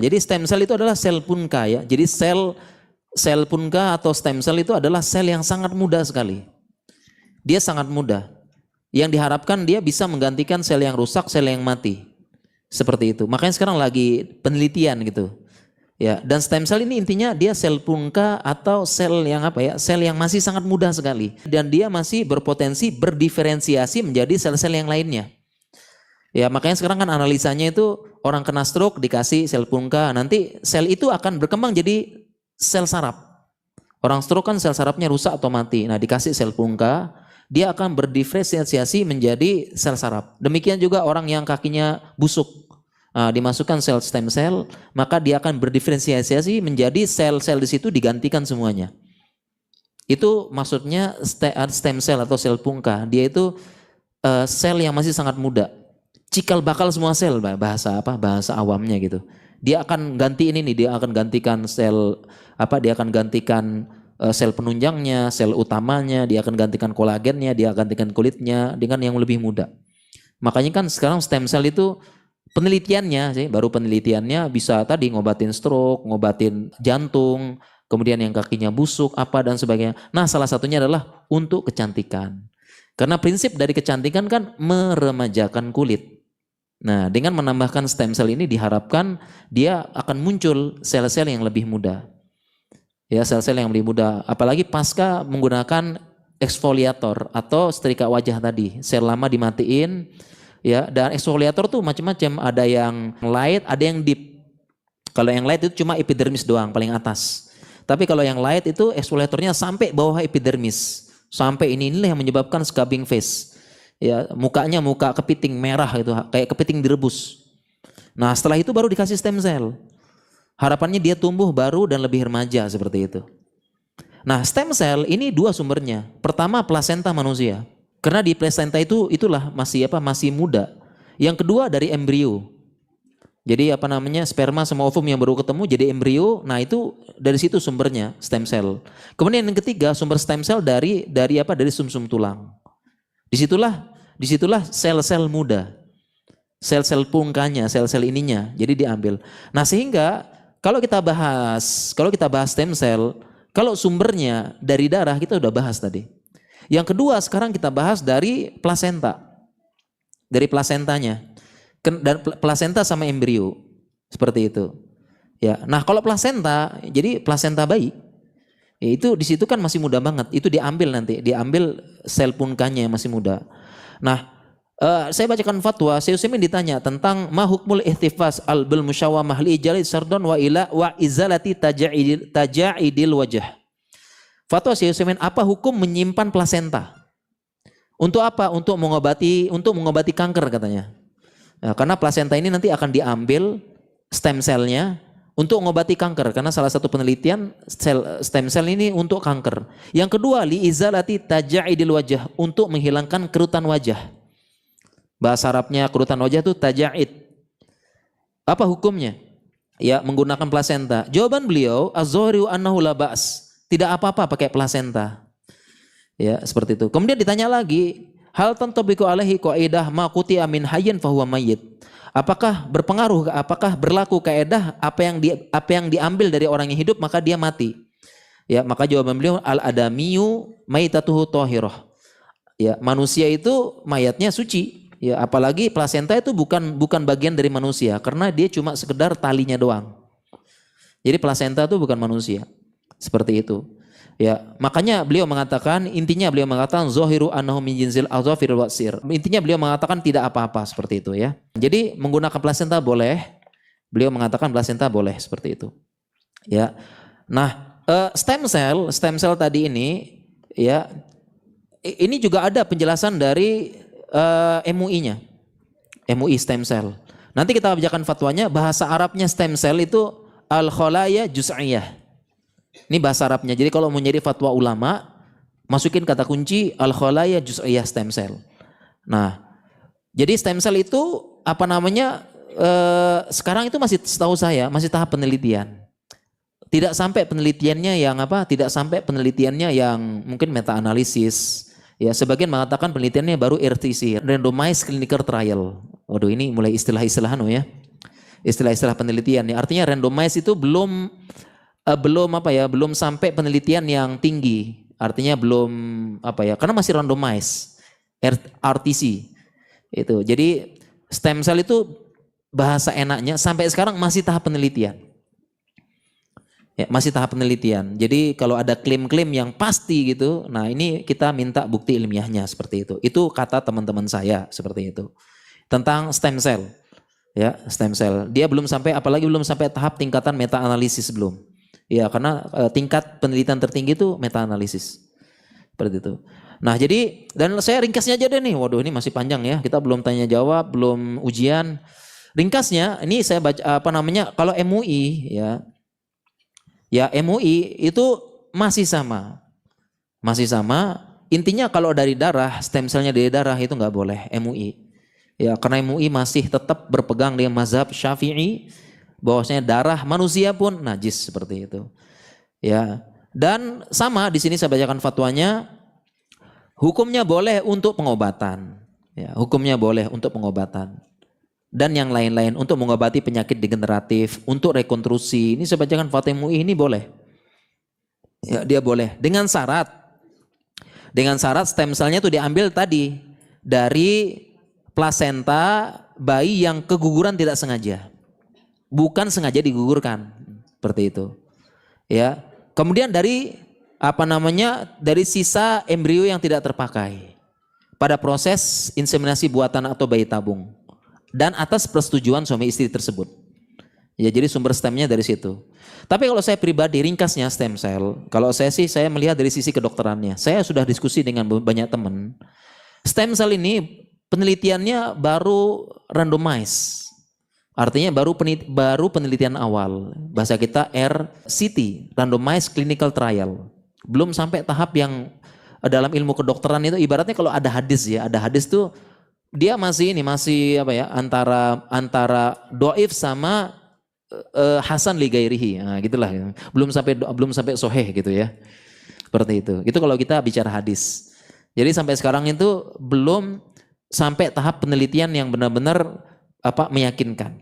Jadi stem cell itu adalah sel punka ya. Jadi sel punka atau stem cell itu adalah sel yang sangat muda sekali. Dia sangat muda. Yang diharapkan dia bisa menggantikan sel yang rusak, sel yang mati. Seperti itu. Makanya sekarang lagi penelitian gitu. Ya, dan stem cell ini intinya dia sel punka atau sel yang apa ya? Sel yang masih sangat muda sekali dan dia masih berpotensi berdiferensiasi menjadi sel-sel yang lainnya. Ya, makanya sekarang kan analisanya itu orang kena stroke dikasih sel punka, nanti sel itu akan berkembang jadi sel saraf. Orang stroke kan sel sarafnya rusak atau mati. Nah, dikasih sel punka, dia akan berdiferensiasi menjadi sel saraf. Demikian juga orang yang kakinya busuk. Dimasukkan sel stem cell, maka dia akan berdiferensiasi menjadi sel-sel di situ digantikan semuanya. Itu maksudnya stem cell atau sel punka. Dia itu sel yang masih sangat muda. Cikal bakal semua sel, bahasa awamnya gitu. Dia akan ganti ini nih, dia akan gantikan sel dia akan gantikan sel penunjangnya, sel utamanya, dia akan gantikan kolagennya, dia akan gantikan kulitnya dengan yang lebih muda. Makanya kan sekarang stem cell itu baru penelitiannya bisa tadi ngobatin stroke, ngobatin jantung, kemudian yang kakinya busuk, dan sebagainya. Nah, salah satunya adalah untuk kecantikan. Karena prinsip dari kecantikan kan meremajakan kulit. Nah, dengan menambahkan stem cell ini diharapkan dia akan muncul sel-sel yang lebih muda. Ya, sel-sel yang lebih muda. Apalagi pasca menggunakan eksfoliator atau setrika wajah tadi. Sel lama dimatiin. Ya, dan eksfoliator tuh macam-macam, ada yang light, ada yang deep. Kalau yang light itu cuma epidermis doang, paling atas. Tapi kalau yang light itu eksfoliatornya sampai bawah epidermis, sampai inilah yang menyebabkan scabbing face. Ya, mukanya muka kepiting merah itu, kayak kepiting direbus. Nah, setelah itu baru dikasih stem cell. Harapannya dia tumbuh baru dan lebih remaja seperti itu. Nah, stem cell ini dua sumbernya. Pertama, plasenta manusia. Karena di plasenta itulah masih muda. Yang kedua dari embrio. Jadi sperma sama ovum yang baru ketemu jadi embrio. Nah, itu dari situ sumbernya stem cell. Kemudian yang ketiga sumber stem cell dari sumsum tulang. Disitulah sel-sel muda. Sel-sel pungkanya, sel-sel ininya. Jadi diambil. Nah, sehingga kalau kita bahas stem cell, kalau sumbernya dari darah kita udah bahas tadi. Yang kedua sekarang kita bahas dari plasenta. Dari plasentanya. Dan plasenta sama embrio. Seperti itu. Ya. Nah, kalau plasenta, jadi plasenta bayi. Ya, itu di situ kan masih muda banget. Itu diambil sel punkanya yang masih muda. Nah, saya bacakan fatwa, Syekh Utsaimin ditanya tentang ma hukmul ihtifaz al-bil musyawamah li ijali sardon wa izalati taja'idil wajah. Fatwa Syekh Utsaimin, apa hukum menyimpan plasenta? Untuk apa? Untuk mengobati kanker katanya. Nah, karena plasenta ini nanti akan diambil stem cell-nya untuk mengobati kanker. Karena salah satu penelitian stem cell ini untuk kanker. Yang kedua, li izalati taja'idil wajah, untuk menghilangkan kerutan wajah. Bahasa Arabnya kerutan wajah itu taja'id. Apa hukumnya? Ya, menggunakan plasenta. Jawaban beliau, az-zahiru annahu la ba's. Tidak apa-apa pakai plasenta. Ya, seperti itu. Kemudian ditanya lagi, hal tantabiqu alaihi qaidah ma qutiya min hayyin fahuwa mayyit. Apakah berlaku kaidah apa yang diambil dari orang yang hidup maka dia mati? Ya, maka jawaban beliau al-adamiyu maitatuhu thahirah. Ya, manusia itu mayatnya suci. Ya, apalagi plasenta itu bukan bagian dari manusia karena dia cuma sekedar talinya doang. Jadi plasenta itu bukan manusia. Seperti itu. Ya, makanya intinya beliau mengatakan zahiru annahu min jinsil azafir wasir. Intinya beliau mengatakan tidak apa-apa seperti itu ya. Jadi menggunakan plasenta boleh. Beliau mengatakan plasenta boleh seperti itu. Ya. Nah, stem cell tadi ini ya, ini juga ada penjelasan dari MUI-nya. MUI stem cell. Nanti kita bacakan fatwanya, bahasa Arabnya stem cell itu al-khalaya juz'iyah. Ini bahasa Arabnya. Jadi kalau mau nyari fatwa ulama, masukin kata kunci al-khalaya juz'iyah stem cell. Nah, jadi stem cell itu sekarang itu masih setahu saya masih tahap penelitian. Tidak sampai penelitiannya yang mungkin meta analisis. Ya, sebagian mengatakan penelitiannya baru RTC, randomized clinical trial. Waduh, ini mulai istilah-istilah ya. istilah-istilah penelitian ya. Artinya randomize itu belum sampai penelitian yang tinggi. Artinya belum karena masih randomize, RTC itu. Jadi stem cell itu bahasa enaknya sampai sekarang masih tahap penelitian. Ya, masih tahap penelitian. Jadi kalau ada klaim-klaim yang pasti gitu, nah ini kita minta bukti ilmiahnya seperti itu. Itu kata teman-teman saya seperti itu. Tentang stem cell. Ya, stem cell. Dia belum sampai, apalagi belum sampai tahap tingkatan meta analisis belum. Ya, karena tingkat penelitian tertinggi itu meta analisis. Seperti itu. Nah, jadi dan saya ringkasnya aja deh nih. Waduh, ini masih panjang ya. Kita belum tanya jawab, belum ujian. Ringkasnya, ini saya baca kalau MUI ya. Ya, MUI itu masih sama. Masih sama. Intinya kalau dari darah, stem cellnya dari darah itu nggak boleh MUI. Ya, karena MUI masih tetap berpegang dengan mazhab Syafi'i bahwasanya darah manusia pun najis seperti itu. Ya. Dan sama di sini saya bacakan fatwanya, hukumnya boleh untuk pengobatan. Ya, hukumnya boleh untuk pengobatan. Dan yang lain-lain untuk mengobati penyakit degeneratif, untuk rekonstruksi. Ini saya bacakan fatwa MUI ini boleh. Ya, dia boleh dengan syarat stem cellnya itu diambil tadi dari plasenta bayi yang keguguran tidak sengaja. Bukan sengaja digugurkan. Seperti itu. Ya. Kemudian dari dari sisa embrio yang tidak terpakai pada proses inseminasi buatan atau bayi tabung. Dan atas persetujuan suami istri tersebut. Ya, jadi sumber stemnya dari situ. Tapi kalau saya pribadi ringkasnya stem cell, kalau saya melihat dari sisi kedokterannya. Saya sudah diskusi dengan banyak teman. Stem cell ini penelitiannya baru randomize. Artinya baru penelitian awal. Bahasa kita RCT, randomized clinical trial. Belum sampai tahap yang dalam ilmu kedokteran itu ibaratnya kalau ada hadis ya, ada hadis tuh dia masih antara doif sama Hasan li gairihi, nah, gitulah. Belum sampai soheh gitu ya. Seperti itu. Itu kalau kita bicara hadis. Jadi sampai sekarang itu belum sampai tahap penelitian yang benar-benar meyakinkan.